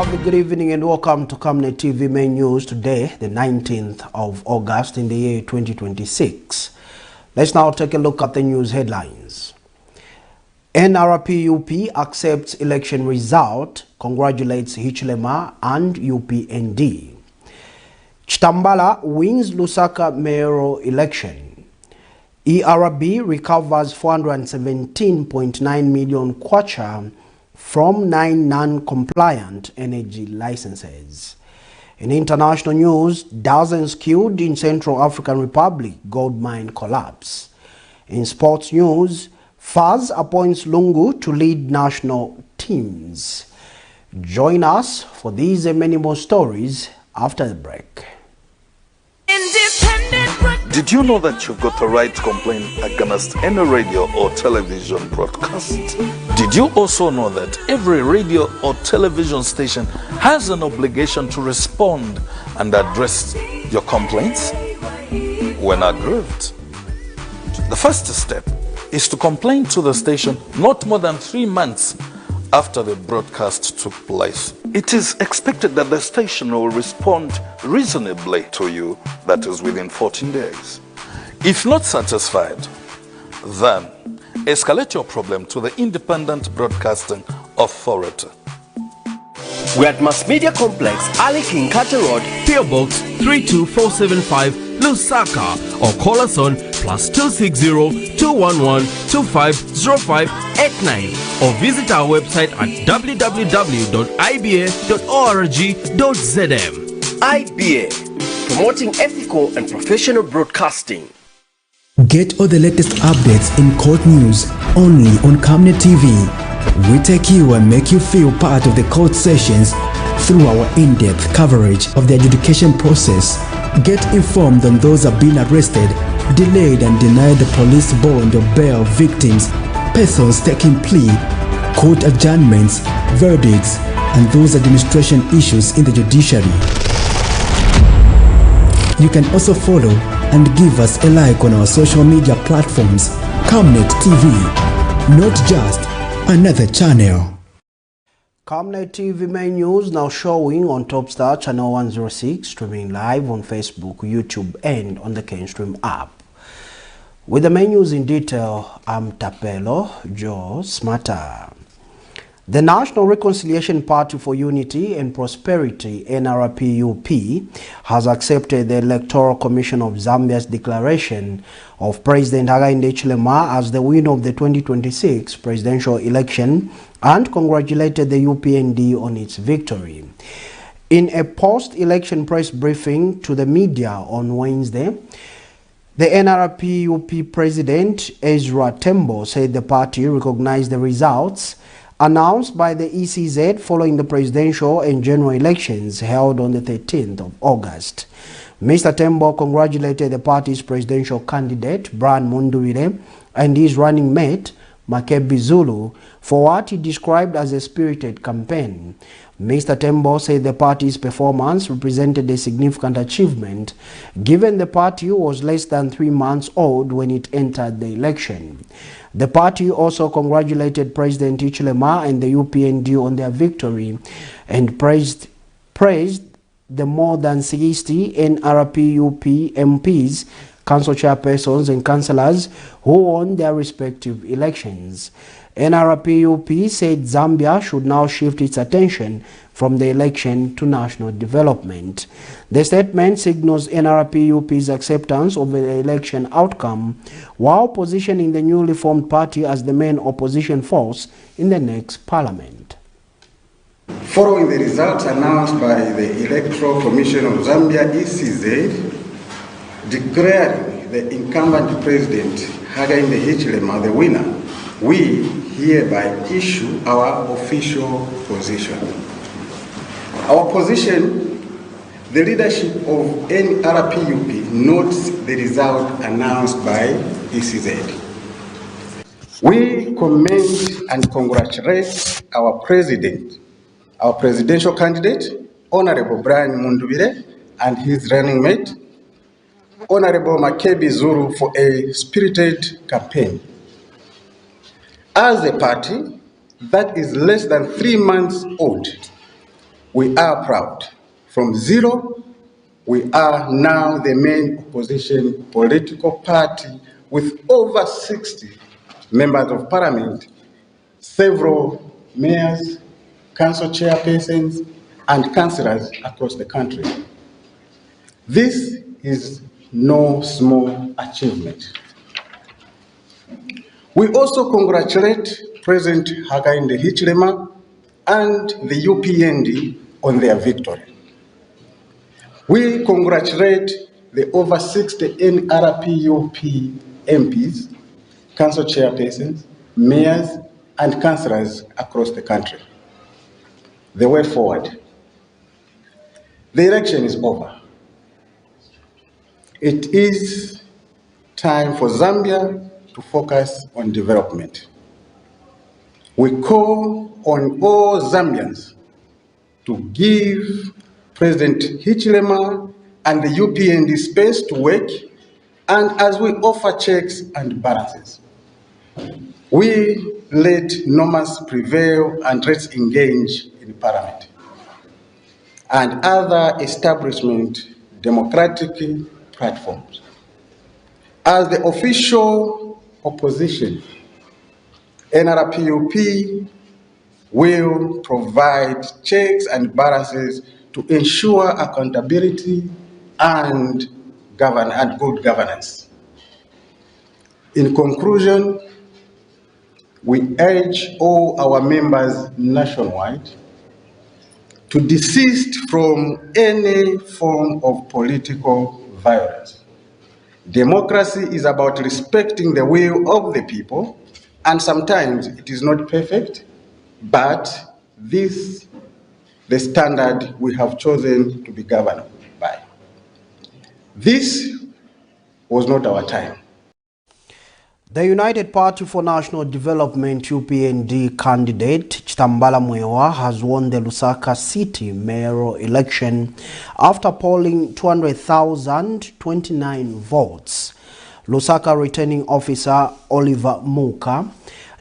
lovely good evening and welcome to Camnet TV main news today, the 19th of August in the year 2026. Let's now take a look at the news headlines. NRPUP accepts election result, congratulates HICHILEMA and UPND. CHITAMBALA wins Lusaka mayoral election. ERB recovers 417.9 million kwacha from 9 non-compliant energy licenses. In international news, dozens killed in Central African Republic, gold mine collapse. In sports news, FAZ appoints LUNGU to lead national teams. Join us for these and many more stories after the break. Did you know that you've got the right to complain against any radio or television broadcast? Did you also know that every radio or television station has an obligation to respond and address your complaints when aggrieved? The first step is to complain to the station not more than 3 months after the broadcast took place. It is expected that the station will respond reasonably to you, that is within 14 days. If not satisfied, then escalate your problem to the Independent Broadcasting Authority. We're at Mass Media Complex, Ali King Carter Road, PO Box 32475, Lusaka, or call us on +260 211 250589 or visit our website at www.iba.org.zm. IBA, promoting ethical and professional broadcasting. Get all the latest updates in court news only on Camnet TV. We take you and make you feel part of the court sessions through our in-depth coverage of the adjudication process. Get informed on those who have been arrested, delayed and denied the police bond or bail victims, persons taking plea, court adjournments, verdicts, and those administration issues in the judiciary. You can also follow and give us a like on our social media platforms. Camnet TV, not just another channel. Camnet TV main news now showing on Topstar channel 106, streaming live on Facebook, YouTube and on the Kenstream app. With the main news in detail, I'm Tapelo Joe Smarter. The National Reconciliation Party for Unity and Prosperity, NRPUP, has accepted the Electoral Commission of Zambia's declaration of President Hakainde Hichilema as the winner of the 2026 presidential election and congratulated the UPND on its victory. In a post-election press briefing to the media on Wednesday, the NRPUP President Ezra Tembo said the party recognized the results announced by the ECZ following the presidential and general elections held on the 13th of August. Mr. Tembo congratulated the party's presidential candidate, Brian Munduwire, and his running mate, Makebi Zulu, for what he described as a spirited campaign. Mr. Tembo said the party's performance represented a significant achievement, given the party was less than 3 months old when it entered the election. The party also congratulated President Hichilema and the UPND on their victory and praised the more than 60 NRPUP MPs, council chairpersons and councillors who won their respective elections. NRPUP said Zambia should now shift its attention from the election to national development. The statement signals NRPUP's acceptance of the election outcome while positioning the newly formed party as the main opposition force in the next parliament. Following the results announced by the Electoral Commission of Zambia, ECZ, declaring the incumbent President Hakainde Hichilema the winner, we hereby issue our official position. Our position, the leadership of NRPUP notes the result announced by ECZ. We commend and congratulate our President, our presidential candidate, Honorable Brian Munduwire, and his running mate, Honorable Makebi Zulu, for a spirited campaign. As a party that is less than 3 months old, We are proud. From zero, we are now the main opposition political party with over 60 members of parliament, several mayors, council chairpersons, and councillors across the country. This is no small achievement. We also congratulate President Hakainde Hichilema and the UPND on their victory. We congratulate the over 60 NRPUP MPs, council chairpersons, mayors, and councillors across the country. The way forward. The election is over. It is time for Zambia to focus on development. We call on all Zambians to give President Hichilema and the UPND space to work, and as we offer checks and balances, we let norms prevail and let's engage in Parliament and other establishment democratic platforms. As the official opposition, NRPUP will provide checks and balances to ensure accountability and good governance. In conclusion, we urge all our members nationwide to desist from any form of political violence. Democracy is about respecting the will of the people, and sometimes it is not perfect, but this the standard we have chosen to be governed by. This was not our time. The United Party for National Development UPND candidate CHITAMBALA has won the Lusaka City mayoral election after polling 200,029 votes. Lusaka returning officer Oliver Muka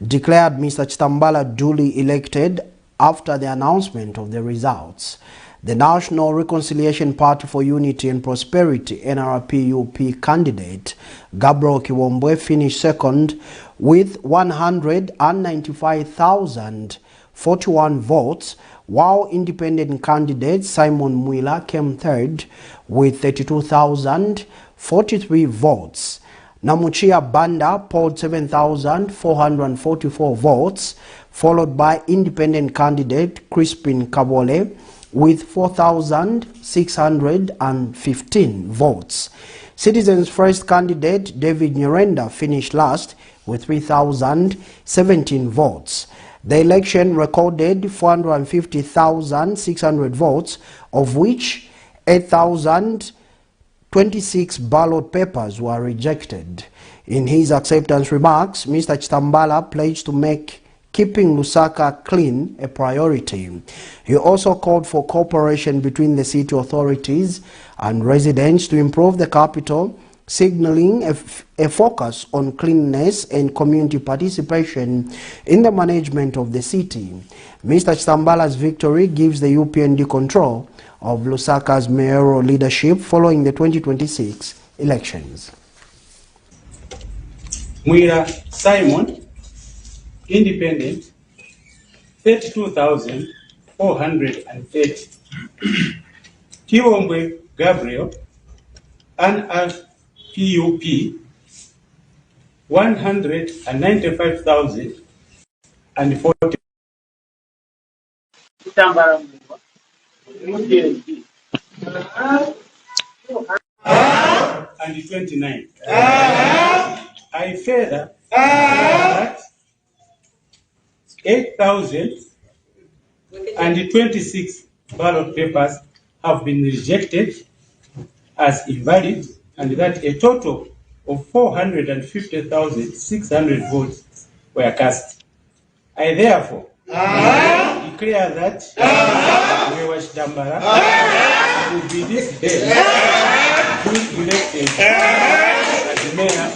declared Mr. CHITAMBALA duly elected after the announcement of the results. The National Reconciliation Party for Unity and Prosperity NRPUP candidate Gabriel Kiwombwe finished second with 195,041 votes, while independent candidate Simon Mwila came third with 32,043 votes. Namuchia Banda polled 7,444 votes, followed by independent candidate Crispin Kabole with 4,615 votes. Citizens First candidate David Nyirenda finished last with 3,017 votes. The election recorded 450,600 votes, of which 8,026 ballot papers were rejected. In his acceptance remarks, Mr. CHITAMBALA pledged to make keeping Lusaka clean a priority. He also called for cooperation between the city authorities and residents to improve the capital, signaling a focus on cleanliness and community participation in the management of the city. Mr. CHITAMBALA's victory gives the UPND control of Lusaka's mayoral leadership following the 2026 elections. Mwira Simon, independent, 32,430. Kiwombwe Gabriel, NRPUP, 195,040. And 29. I further that 8,026 ballot papers have been rejected as invalid, and that a total of 450,600 votes were cast. I therefore declare that Mayor CHITAMBALA will be this day elected as the mayor of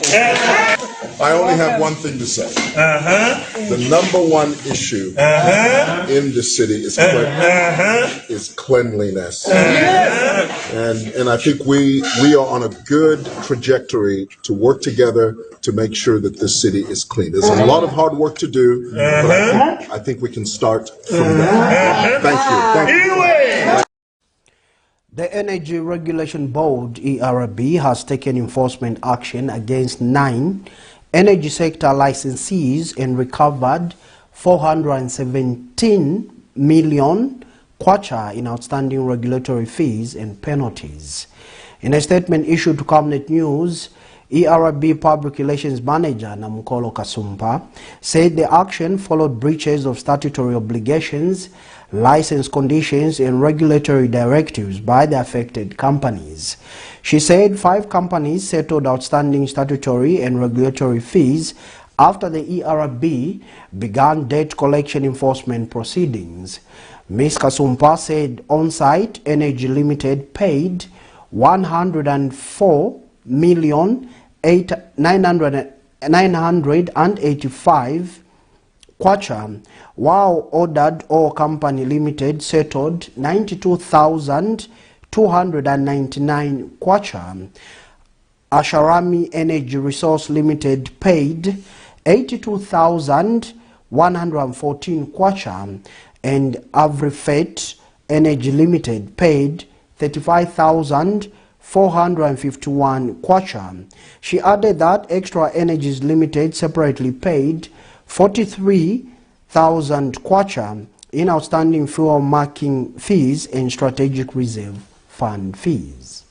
I only have one thing to say. The number one issue in the city is cleanliness. And I think we are on a good trajectory to work together to make sure that this city is clean. There's a lot of hard work to do, but I think we can start from there. Thank you. The Energy Regulation Board, ERB, has taken enforcement action against 9 energy sector licensees and recovered 417 million kwacha in outstanding regulatory fees and penalties. In a statement issued to Camnet News, ERB Public Relations Manager Namukolo Kasumpa said the action followed breaches of statutory obligations, license conditions and regulatory directives by the affected companies. She said 5 companies settled outstanding statutory and regulatory fees after the ERB began debt collection enforcement proceedings. Ms. Kasumpa said On-Site Energy Limited paid 104,985 kwacha, while Ordered Oil Company Limited settled 92,299 kwacha. Asharami Energy Resource Limited paid 82,114 kwacha, and Avrifet Energy Limited paid 35,451 kwacha. She added that Extra Energies Limited separately paid 43,000 kwacha in outstanding fuel marking fees and strategic reserve fund fees.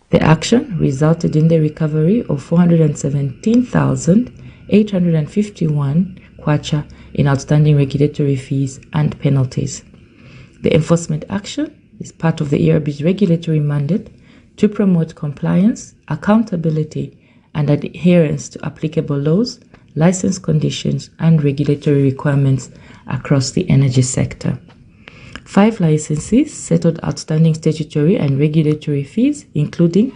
The action resulted in the recovery of 417,851 kwacha in outstanding regulatory fees and penalties. The enforcement action is part of the ERB's regulatory mandate to promote compliance, accountability, and adherence to applicable laws, license conditions, and regulatory requirements across the energy sector. 5 licensees settled outstanding statutory and regulatory fees, including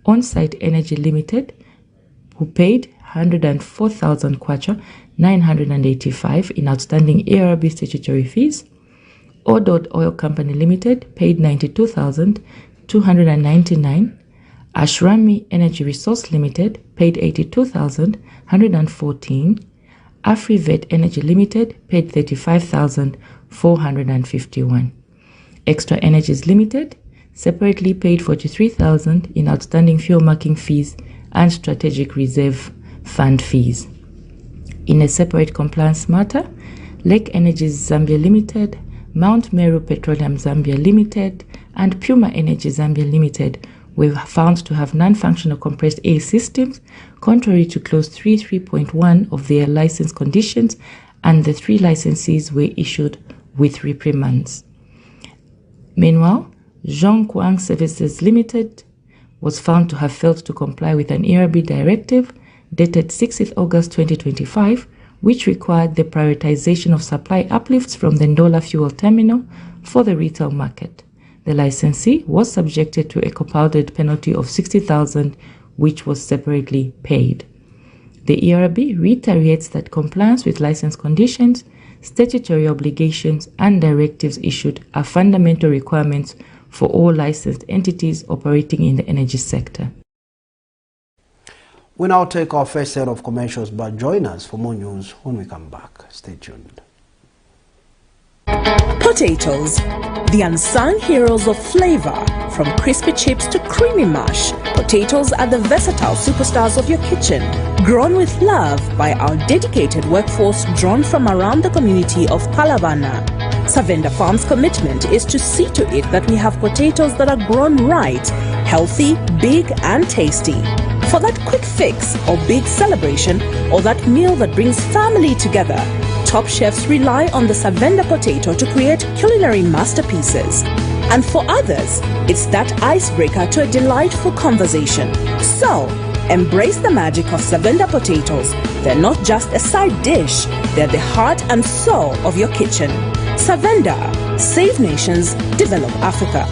On-Site Energy Limited, who paid 104,000 kwacha 985 in outstanding ERB statutory fees. Ordered Oil Company Limited paid 92,299. Ashrami Energy Resource Limited paid 82,114. Afrivet Energy Limited paid 35,451. Extra Energies Limited separately paid 43,000 in outstanding fuel marking fees and strategic reserve fund fees. In a separate compliance matter, Lake Energies Zambia Limited, Mount Meru Petroleum Zambia Limited, and Puma Energy Zambia Limited were found to have non-functional compressed air systems, contrary to clause 3.1 of their license conditions, and the 3 licensees were issued with reprimands. Meanwhile, Zhongguang Services Limited was found to have failed to comply with an ERB directive dated 6th August 2025, which required the prioritization of supply uplifts from the Ndola fuel terminal for the retail market. The licensee was subjected to a compounded penalty of 60,000, which was separately paid. The ERB reiterates that compliance with license conditions, statutory obligations, and directives issued are fundamental requirements for all licensed entities operating in the energy sector. We now take our first set of commercials, but join us for more news when we come back. Stay tuned. Potatoes, the unsung heroes of flavor. From crispy chips to creamy mash, potatoes are the versatile superstars of your kitchen. Grown with love by our dedicated workforce drawn from around the community of Palavana. Savenda Farm's commitment is to see to it that we have potatoes that are grown right, healthy, big and tasty. For that quick fix or big celebration or that meal that brings family together, top chefs rely on the Savenda potato to create culinary masterpieces. And for others, it's that icebreaker to a delightful conversation. So, embrace the magic of Savenda potatoes. They're not just a side dish, they're the heart and soul of your kitchen. Savenda, save nations, develop Africa.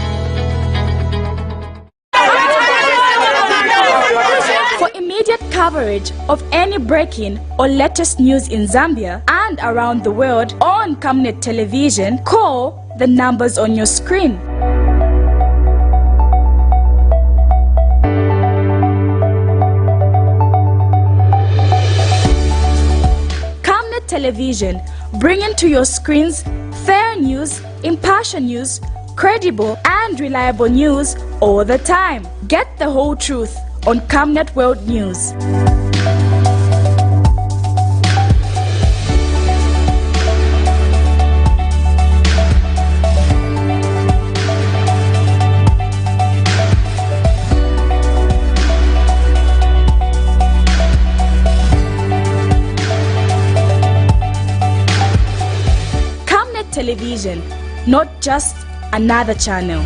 For immediate car coverage of any breaking or latest news in Zambia and around the world on Camnet television, call the numbers on your screen. Camnet television, bringing to your screens fair news, impartial news, credible and reliable news all the time. Get the whole truth on Camnet World News. Camnet television, not just another channel.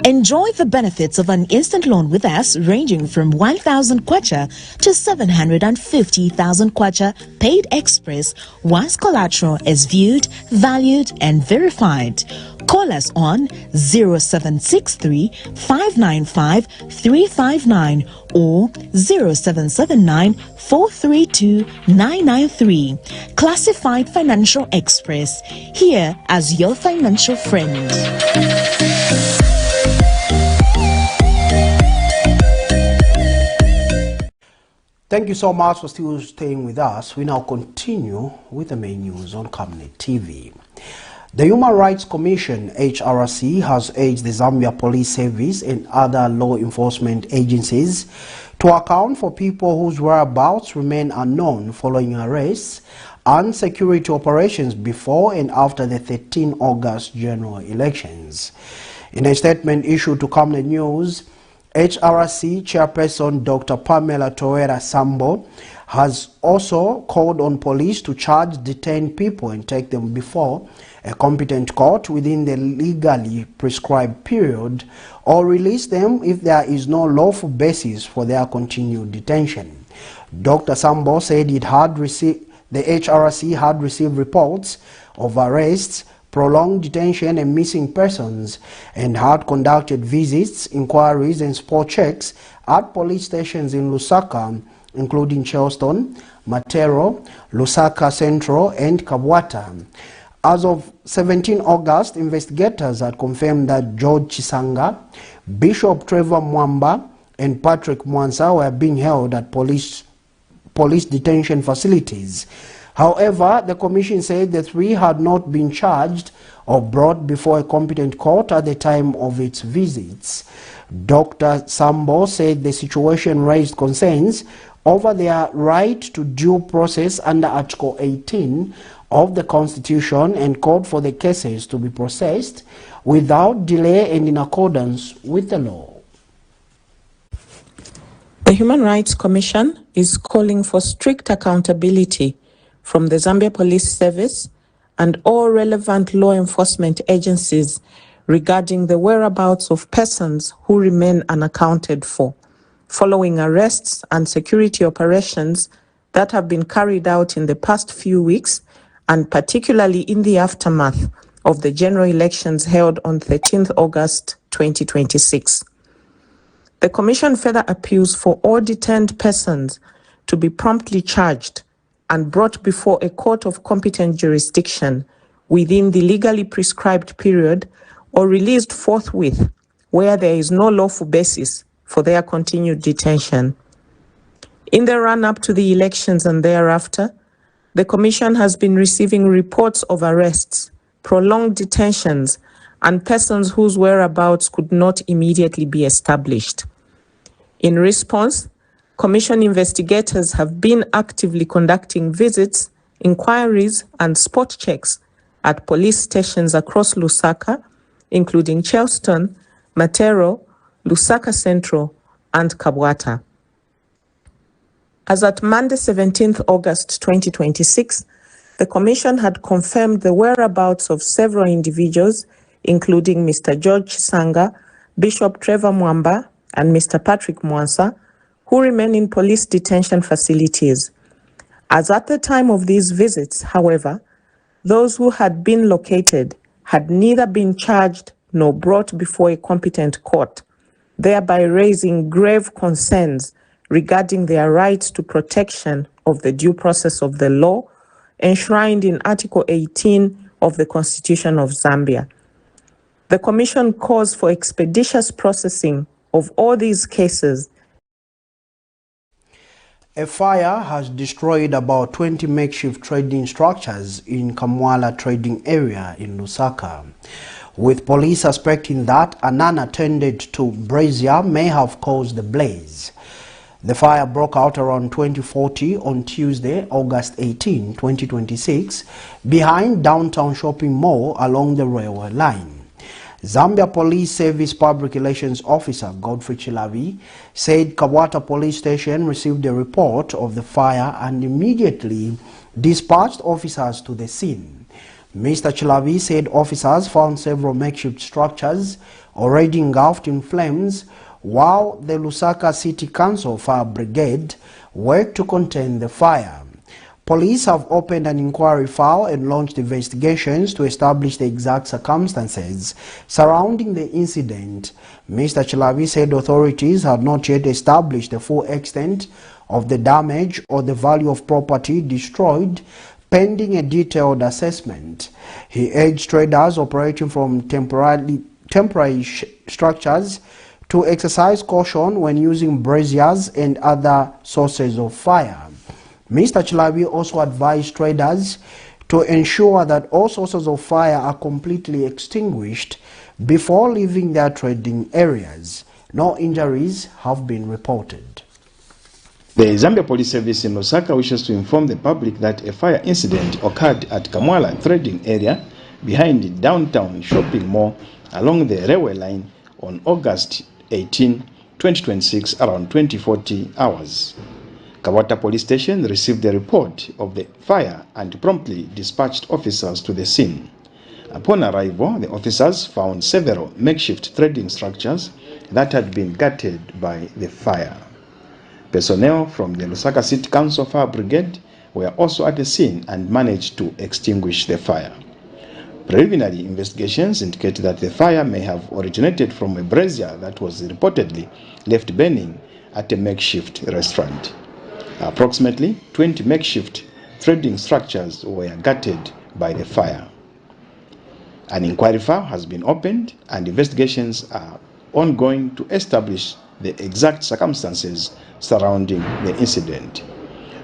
Enjoy the benefits of an instant loan with us ranging from 1,000 kwacha to 750,000 kwacha paid express once collateral is viewed, valued and verified. Call us on 0763 595 359 or 0779 432 993. Classified Financial Express, here as your financial friend. Thank you so much for still staying with us. We now continue with the main news on Camnet TV. The Human Rights Commission, HRC, has urged the Zambia Police Service and other law enforcement agencies to account for people whose whereabouts remain unknown following arrests and security operations before and after the 13 August general elections. In a statement issued to Camnet News, HRC Chairperson Dr. Pamela Toera Sambo has also called on police to charge detained people and take them before a competent court within the legally prescribed period, or release them if there is no lawful basis for their continued detention. Dr. Sambo said the HRC had received reports of arrests, prolonged detention and missing persons, and had conducted visits, inquiries and spot checks at police stations in Lusaka, including Charleston, Matero, Lusaka Central and Kabwata. As of 17 August, investigators had confirmed that George Chisanga, Bishop Trevor Mwamba and Patrick Mwansa were being held at police detention facilities. However, the commission said the three had not been charged or brought before a competent court at the time of its visits. Dr. Sambo said the situation raised concerns over their right to due process under Article 18 of the Constitution and called for the cases to be processed without delay and in accordance with the law. The Human Rights Commission is calling for strict accountability from the Zambia Police Service and all relevant law enforcement agencies regarding the whereabouts of persons who remain unaccounted for, following arrests and security operations that have been carried out in the past few weeks, and particularly in the aftermath of the general elections held on 13th August 2026. The Commission further appeals for all detained persons to be promptly charged and brought before a court of competent jurisdiction within the legally prescribed period, or released forthwith where there is no lawful basis for their continued detention. In the run-up to the elections and thereafter, the Commission has been receiving reports of arrests, prolonged detentions, and persons whose whereabouts could not immediately be established. In response, Commission investigators have been actively conducting visits, inquiries, and spot checks at police stations across Lusaka, including Charleston, Matero, Lusaka Central, and Kabwata. As at Monday 17th August 2026, the Commission had confirmed the whereabouts of several individuals, including Mr. George Chisanga, Bishop Trevor Mwamba, and Mr. Patrick Mwansa, who remain in police detention facilities. As at the time of these visits, however, those who had been located had neither been charged nor brought before a competent court. thereby raising grave concerns regarding their right to protection of the due process of the law enshrined in Article 18 of the Constitution of Zambia. The Commission calls for expeditious processing of all these cases. A fire has destroyed about 20 makeshift trading structures in Kamwala trading area in Lusaka, with police suspecting that an unattended to brazier may have caused the blaze. The fire broke out around 2040 on Tuesday, August 18, 2026, behind downtown shopping mall along the railway line. Zambia Police Service Public Relations Officer Godfrey Chilavi said Kawata Police Station received a report of the fire and immediately dispatched officers to the scene. Mr. Chilavi said officers found several makeshift structures already engulfed in flames, while the Lusaka City Council Fire Brigade worked to contain the fire. Police have opened an inquiry file and launched investigations to establish the exact circumstances surrounding the incident. Mr. Chilavi said authorities had not yet established the full extent of the damage or the value of property destroyed, pending a detailed assessment. He urged traders operating from temporary structures to exercise caution when using braziers and other sources of fire. Mr. Chilavi also advised traders to ensure that all sources of fire are completely extinguished before leaving their trading areas. No injuries have been reported. The Zambia Police Service in Lusaka wishes to inform the public that a fire incident occurred at Kamwala trading area behind the downtown shopping mall along the railway line on August 18, 2026 around 2040 hours. Kawata Police Station received the report of the fire and promptly dispatched officers to the scene. Upon arrival, the officers found several makeshift trading structures that had been gutted by the fire. Personnel from the Lusaka City Council Fire Brigade were also at the scene and managed to extinguish the fire. Preliminary investigations indicate that the fire may have originated from a brazier that was reportedly left burning at a makeshift restaurant. Approximately 20 makeshift trading structures were gutted by the fire. An inquiry file has been opened and investigations are ongoing to establish the exact circumstances surrounding the incident.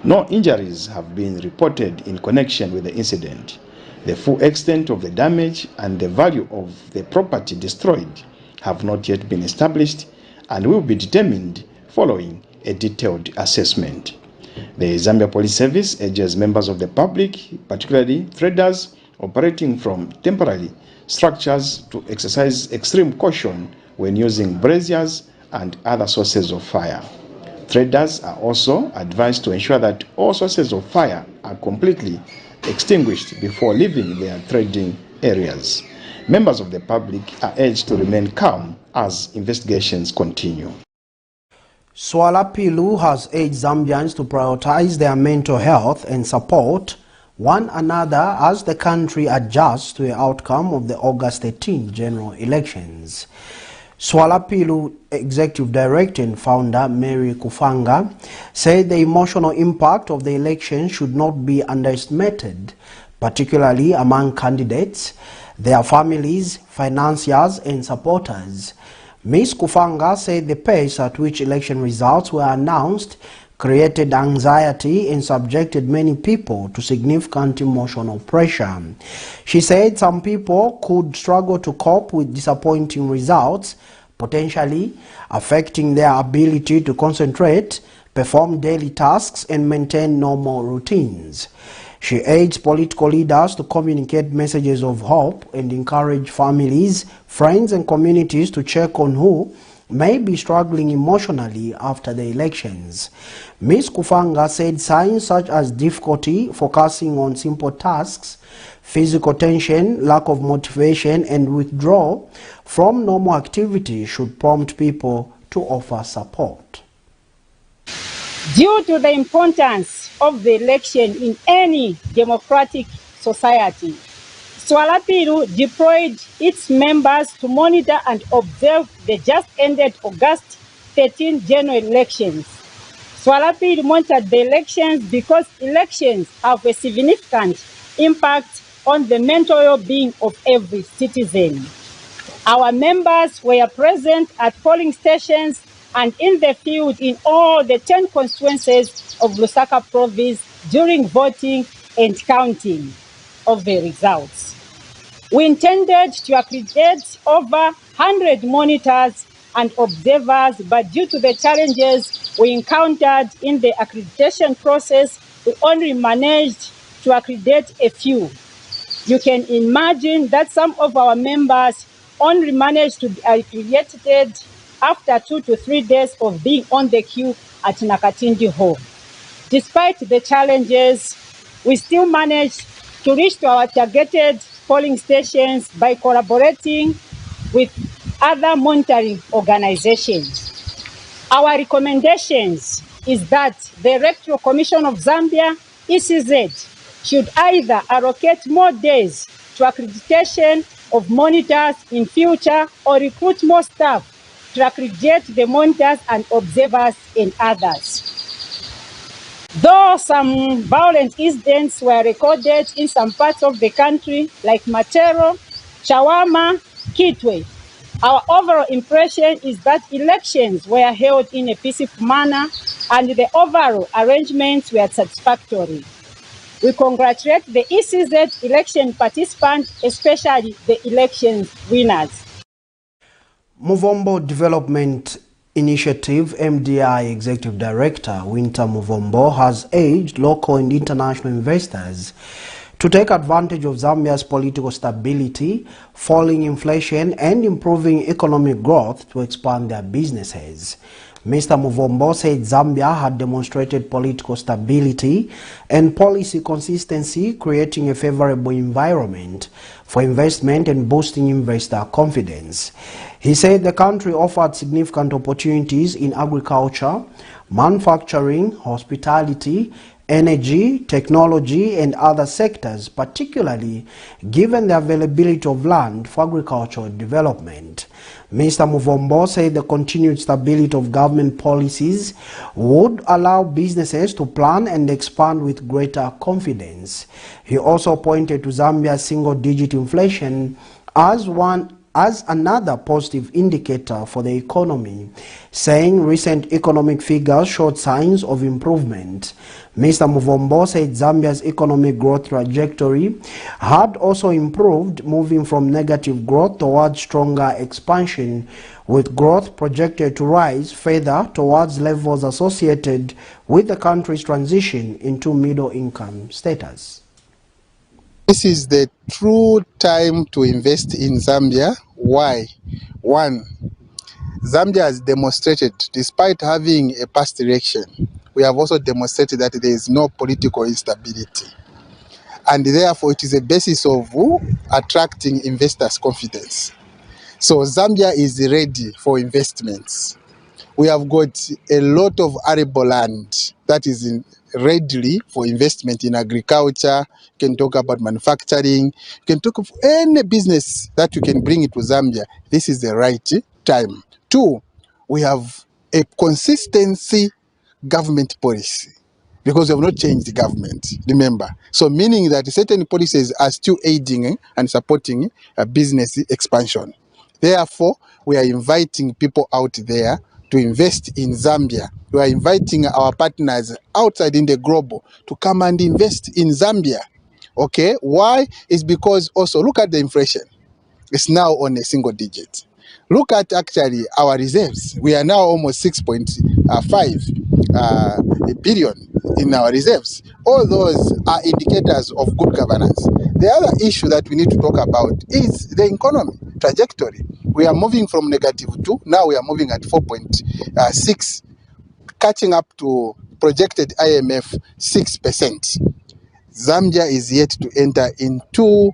No injuries have been reported in connection with the incident. The full extent of the damage and the value of the property destroyed have not yet been established and will be determined following a detailed assessment. The Zambia Police Service urges members of the public, particularly traders operating from temporary structures, to exercise extreme caution when using braziers and other sources of fire. Traders are also advised to ensure that all sources of fire are completely extinguished before leaving their trading areas. Members of the public are urged to remain calm as investigations continue. Swala Pilu has urged Zambians to prioritize their mental health and support one another as the country adjusts to the outcome of the August 18 general elections. Swala Pilu Executive Director and Founder Mary Kufanga said the emotional impact of the election should not be underestimated, particularly among candidates, their families, financiers and supporters. Ms. Kufanga said the pace at which election results were announced created anxiety and subjected many people to significant emotional pressure. She said some people could struggle to cope with disappointing results, potentially affecting their ability to concentrate, perform daily tasks, and maintain normal routines. She urged political leaders to communicate messages of hope and encourage families, friends, and communities to check on who may be struggling emotionally after the elections. Ms. Kufanga said signs such as difficulty focusing on simple tasks, physical tension, lack of motivation, and withdrawal from normal activity should prompt people to offer support. Due to the importance of the election in any democratic society, Swalapiru deployed its members to monitor and observe the just ended August 13 general elections. Swalapiru monitored the elections because elections have a significant impact on the mental well-being of every citizen. Our members were present at polling stations and in the field in all the 10 constituencies of Lusaka province during voting and counting of the results. We intended to accredit over 100 monitors and observers, but due to the challenges we encountered in the accreditation process, we only managed to accredit a few. You can imagine that some of our members only managed to be accredited after 2 to 3 days of being on the queue at Nakatindi Hall. Despite the challenges, we still managed to reach to our targeted polling stations by collaborating with other monitoring organizations. Our recommendations is that the Electoral Commission of Zambia, ECZ, should either allocate more days to accreditation of monitors in future or recruit more staff to accredit the monitors and observers and others. Though some violent incidents were recorded in some parts of the country, like Matero, Chawama, Kitwe, our overall impression is that elections were held in a peaceful manner and the overall arrangements were satisfactory. We congratulate the ECZ election participants, especially the election winners. Muvombo Development Initiative MDI Executive Director Winter Muvombo has urged local and international investors to take advantage of Zambia's political stability, falling inflation and improving economic growth to expand their businesses. Mr. Muvombo said Zambia had demonstrated political stability and policy consistency, creating a favorable environment for investment and boosting investor confidence. He said the country offered significant opportunities in agriculture, manufacturing, hospitality, energy, technology, and other sectors, particularly given the availability of land for agricultural development. Mr. Muvombo said the continued stability of government policies would allow businesses to plan and expand with greater confidence. He also pointed to Zambia's single-digit inflation as another positive indicator for the economy, saying recent economic figures showed signs of improvement. Mr. Muvombo said Zambia's economic growth trajectory had also improved, moving from negative growth towards stronger expansion, with growth projected to rise further towards levels associated with the country's transition into middle-income status. This is the true time to invest in Zambia. Why? One, Zambia has demonstrated, despite having a past election, we have also demonstrated that there is no political instability. And therefore, it is a basis of attracting investors' confidence. So Zambia is ready for investments. We have got a lot of arable land that is readily for investment in agriculture. You can talk about manufacturing. You can talk of any business that you can bring it to Zambia. This is the right time. Two, we have a consistency government policy because we have not changed the government, remember. So meaning that certain policies are still aiding and supporting a business expansion. Therefore, we are inviting people out there to invest in Zambia. We are inviting our partners outside in the global to come and invest in Zambia. Okay, why? It's because also look at the inflation. It's now on a single digit. Look at actually our reserves. We are now almost 6.5 billion in our reserves. All those are indicators of good governance. The other issue that we need to talk about is the economy trajectory. We are moving from -2, now we are moving at 4.6, catching up to projected IMF 6%. Zambia is yet to enter into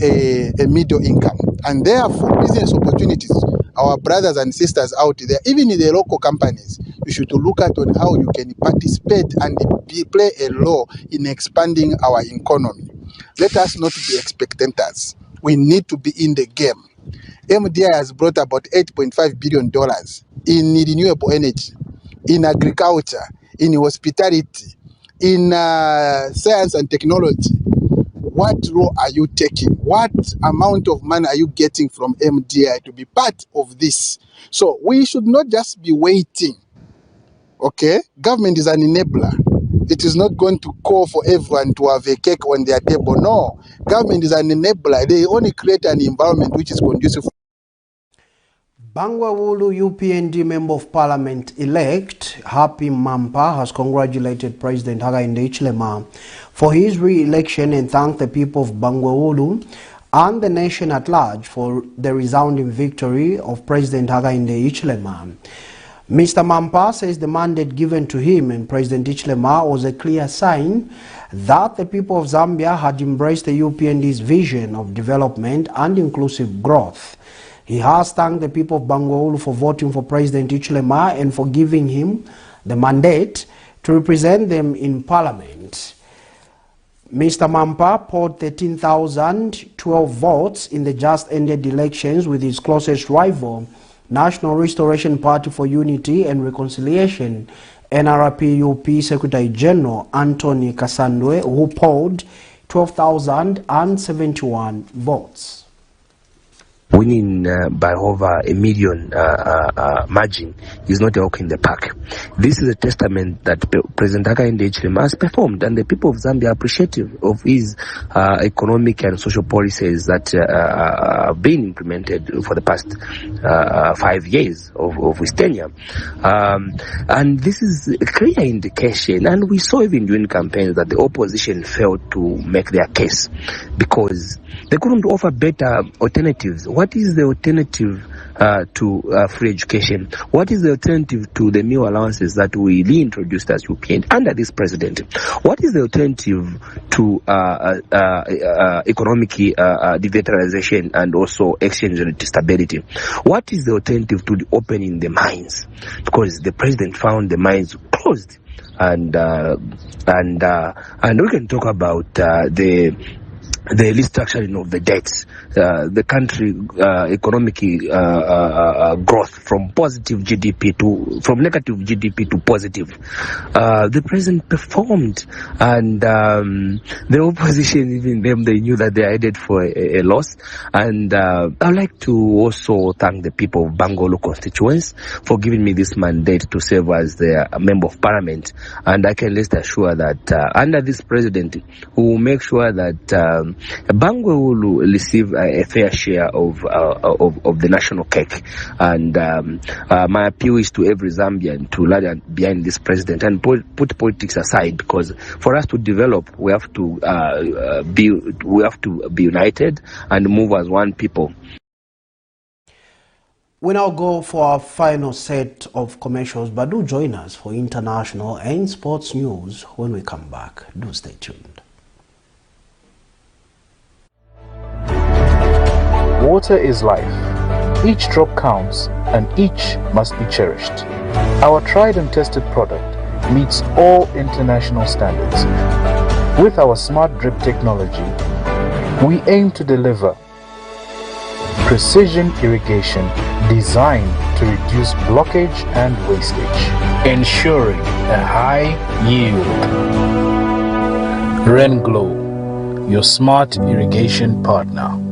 a middle income, and therefore business opportunities, our brothers and sisters out there, even in the local companies, you should look at on how you can participate and play a role in expanding our economy. let us not be expectanters. We need to be in the game. MDI has brought about $8.5 billion in renewable energy, in agriculture, in hospitality, in science and technology. What role are you taking? What amount of money are you getting from MDI to be part of this? So we should not just be waiting. Okay? Government is an enabler. It is not going to call for everyone to have a cake on their table. No. Government is an enabler. They only create an environment which is conducive. Bangwawulu UPND Member of Parliament-elect Happy Mampa has congratulated President Hakainde Hichilema for his re-election and thanked the people of Bangwawulu and the nation at large for the resounding victory of President Hakainde Hichilema. Mr. Mampa says the mandate given to him and President Hichilema was a clear sign that the people of Zambia had embraced the UPND's vision of development and inclusive growth. He has thanked the people of Bangwawulu for voting for President Hichilema and for giving him the mandate to represent them in Parliament. Mr. Mampa poured 13,012 votes in the just-ended elections with his closest rival, National Restoration Party for Unity and Reconciliation, NRPUP Secretary General Anthony Kasandwe, who polled 12,071 votes. Winning by over a million margin is not a walk in the park. This is a testament that President Hakainde Hichilema has performed, and the people of Zambia are appreciative of his economic and social policies that have been implemented for the past 5 years of his tenure. And this is a clear indication, and we saw even during campaigns that the opposition failed to make their case because they couldn't offer better alternatives. What is the alternative to free education? What is the alternative to the meal allowances that we reintroduced as UPND under this president? What is the alternative to economic devitalization and also exchange rate stability? What is the alternative to the opening the mines? Because the president found the mines closed, and we can talk about the restructuring of the debts, the country economic growth from positive GDP from negative GDP to positive. The president performed, and the opposition, even them, they knew that they are headed for a loss. And I'd like to also thank the people of Bangwawulu constituents for giving me this mandate to serve as their member of parliament. And I can rest assured that under this president, we will make sure that Bangwawulu receive a fair share of the national cake. And my appeal is to every Zambian to rally behind this president and put politics aside, because for us to develop, we have to be united and move as one people. We now go for our final set of commercials, but do join us for international and sports news when we come back. Do stay tuned. Water is life. Each drop counts, and each must be cherished. Our tried and tested product meets all international standards. With our smart drip technology, we aim to deliver precision irrigation designed to reduce blockage and wastage, ensuring a high yield. RenGlow, your smart irrigation partner.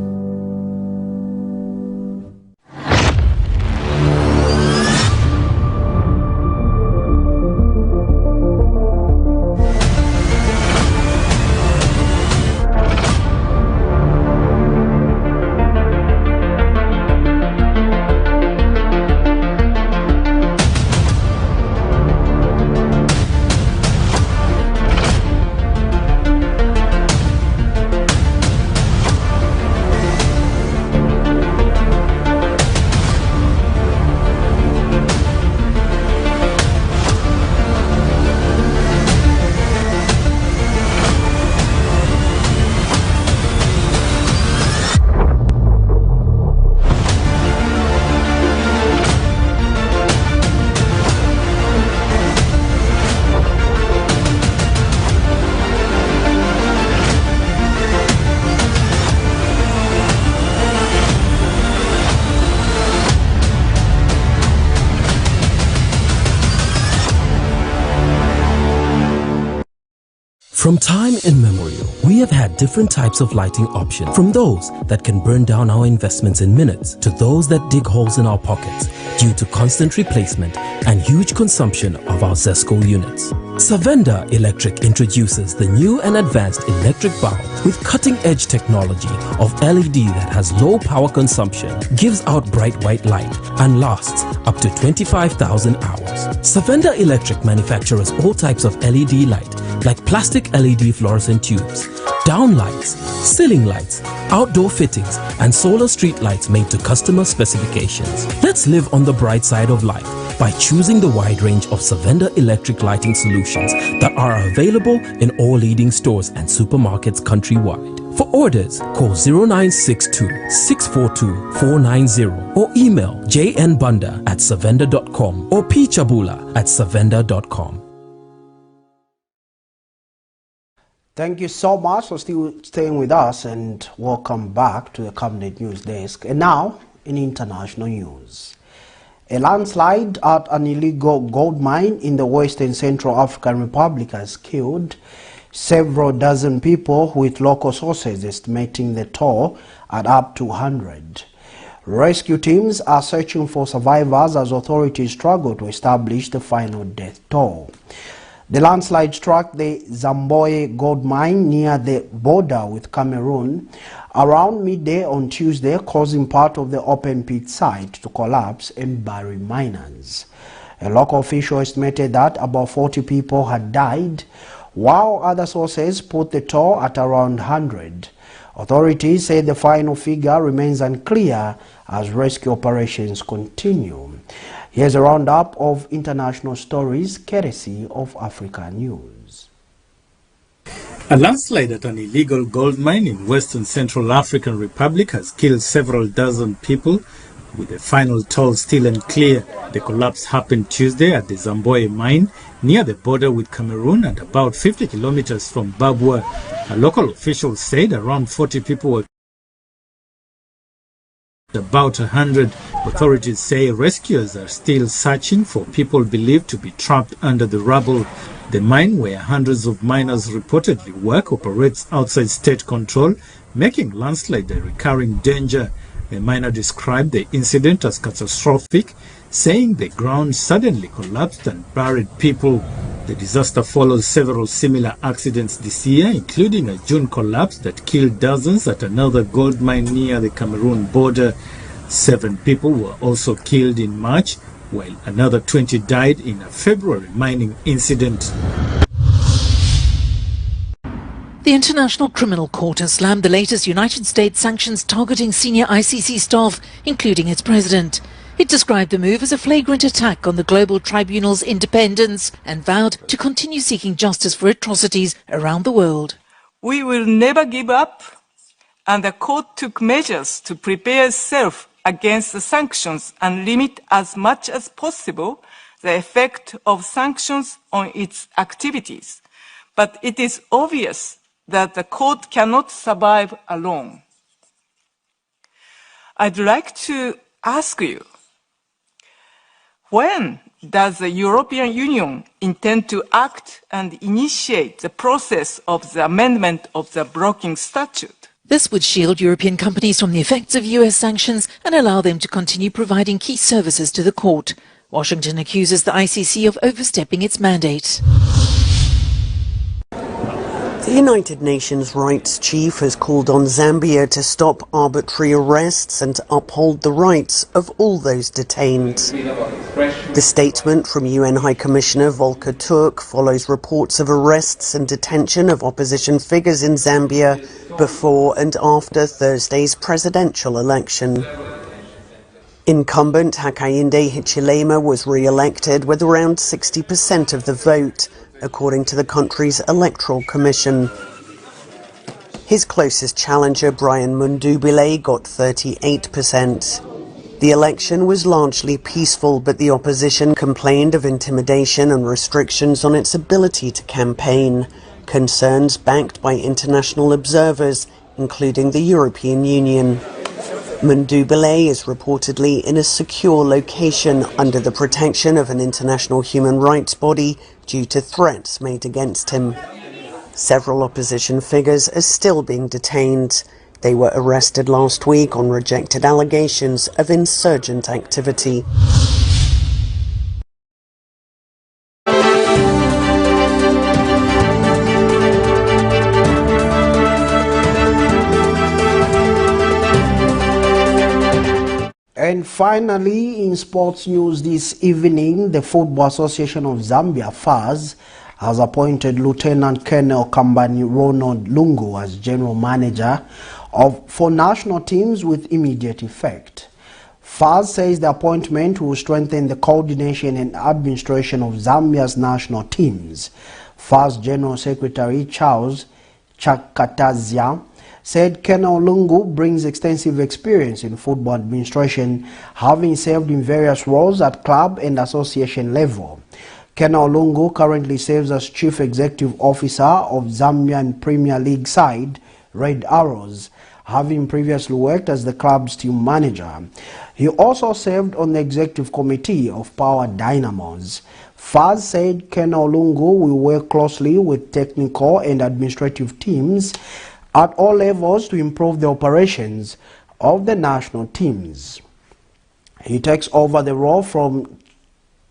From time immemorial, we have had different types of lighting options, from those that can burn down our investments in minutes to those that dig holes in our pockets due to constant replacement and huge consumption of our ZESCO units. Savenda Electric introduces the new and advanced electric bulb with cutting-edge technology of LED that has low power consumption, gives out bright white light, and lasts up to 25,000 hours. Savenda Electric manufactures all types of LED light, like plastic LED fluorescent tubes, downlights, ceiling lights, outdoor fittings, and solar street lights made to customer specifications. Let's live on the bright side of life by choosing the wide range of Savenda electric lighting solutions that are available in all leading stores and supermarkets countrywide. For orders, call 0962 642 490 or email jnbunda@savenda.com or pchabula@savenda.com. Thank you so much for still staying with us, and welcome back to the Camnet News Desk. And now, in international news. A landslide at an illegal gold mine in the Western Central African Republic has killed several dozen people, with local sources estimating the toll at up to 100. Rescue teams are searching for survivors as authorities struggle to establish the final death toll. The landslide struck the Zamboe gold mine near the border with Cameroon around midday on Tuesday, causing part of the open pit site to collapse and bury miners. A local official estimated that about 40 people had died, while other sources put the toll at around 100. Authorities say the final figure remains unclear as rescue operations continue. Here's a roundup of international stories courtesy of Africa News. A landslide at an illegal gold mine in Western Central African Republic has killed several dozen people, with the final toll still unclear. The collapse happened Tuesday at the Zamboe mine near the border with Cameroon and about 50 kilometers from Babwa. A local official said around 40 people were about 100. Authorities say rescuers are still searching for people believed to be trapped under the rubble. The mine, where hundreds of miners reportedly work, operates outside state control, making landslide a recurring danger. A miner described the incident as catastrophic, saying the ground suddenly collapsed and buried people. The disaster follows several similar accidents this year, including a June collapse that killed dozens at another gold mine near the Cameroon border. 7 people were also killed in March, while another 20 died in a February mining incident. The International Criminal Court has slammed the latest United States sanctions targeting senior ICC staff, including its president. It described the move as a flagrant attack on the global tribunal's independence and vowed to continue seeking justice for atrocities around the world. We will never give up, and the court took measures to prepare itself against the sanctions and limit as much as possible the effect of sanctions on its activities. But it is obvious that the court cannot survive alone. I'd like to ask you, when does the European Union intend to act and initiate the process of the amendment of the blocking statute? This would shield European companies from the effects of US sanctions and allow them to continue providing key services to the court. Washington accuses the ICC of overstepping its mandate. The United Nations Rights Chief has called on Zambia to stop arbitrary arrests and to uphold the rights of all those detained. The statement from UN High Commissioner Volker Turk follows reports of arrests and detention of opposition figures in Zambia before and after Thursday's presidential election. Incumbent Hakainde Hichilema was re-elected with around 60% of the vote, according to the country's electoral commission. His closest challenger, Brian Mundubile, got 38%. The election was largely peaceful, but the opposition complained of intimidation and restrictions on its ability to campaign, concerns backed by international observers, including the European Union. Mundubile is reportedly in a secure location under the protection of an international human rights body due to threats made against him. Several opposition figures are still being detained. They were arrested last week on rejected allegations of insurgent activity. And finally, in sports news this evening, the Football Association of Zambia, FAZ, has appointed Lieutenant Colonel Kambani Ronald Lungu as General Manager for national teams with immediate effect. FAZ says the appointment will strengthen the coordination and administration of Zambia's national teams. FAZ General Secretary Charles Chakatazia said Colonel Lungu brings extensive experience in football administration, having served in various roles at club and association level. Colonel Lungu currently serves as Chief Executive Officer of Zambian Premier League side Red Arrows, having previously worked as the club's team manager. He also served on the executive committee of Power Dynamos. FAZ said Colonel Lungu will work closely with technical and administrative teams at all levels to improve the operations of the national teams. He takes over the role from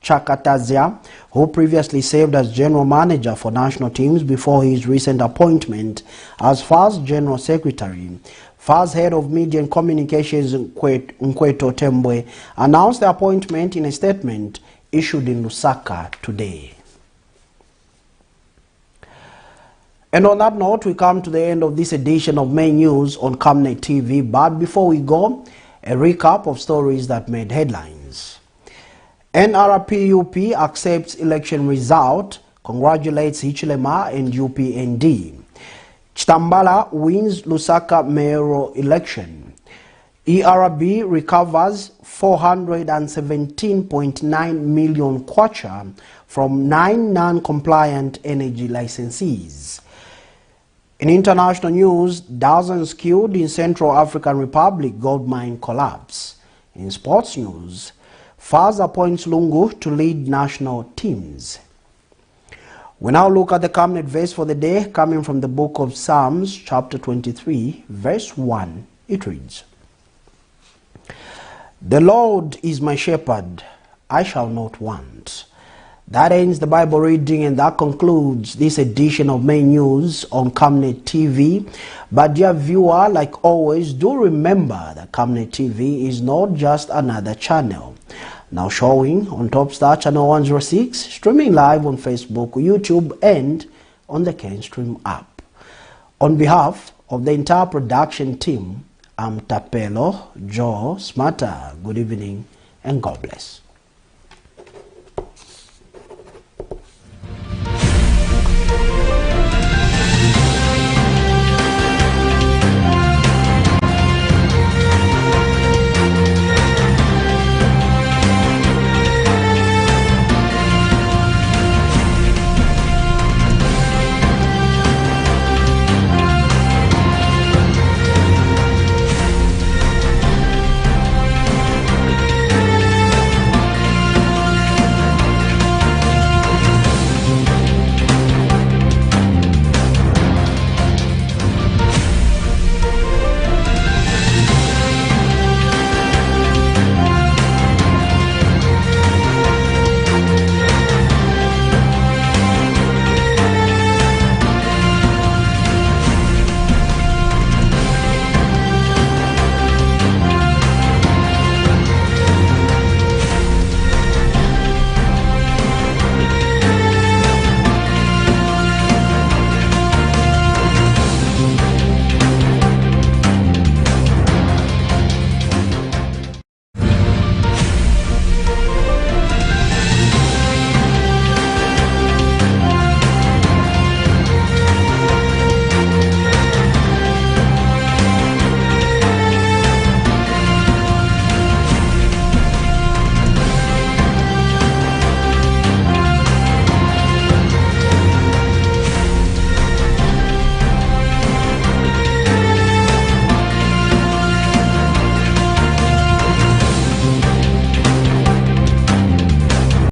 Chakatazia, who previously served as General Manager for national teams before his recent appointment as FAZ General Secretary. FAZ Head of Media and Communications Nkweto Tembwe announced the appointment in a statement issued in Lusaka today. And on that note, we come to the end of this edition of Main News on Camnet TV. But before we go, a recap of stories that made headlines. NRPUP accepts election result, congratulates HICHILEMA and UPND. CHITAMBALA wins Lusaka mayoral election. ERB recovers 417.9 million kwacha from 9 non-compliant energy licensees. In international news, dozens killed in Central African Republic gold mine collapse. In sports news, FAZ appoints Lungu to lead national teams. We now look at the Camnet verse for the day, coming from the book of Psalms, chapter 23, verse 1. It reads, "The Lord is my shepherd, I shall not want." That ends the Bible reading, and that concludes this edition of Main News on Camnet TV. But dear viewer, like always, do remember that Camnet TV is not just another channel. Now showing on Topstar channel 106, streaming live on Facebook, YouTube, and on the CanStream app. On behalf of the entire production team, I'm Tapelo Joe Smarter. Good evening and God bless.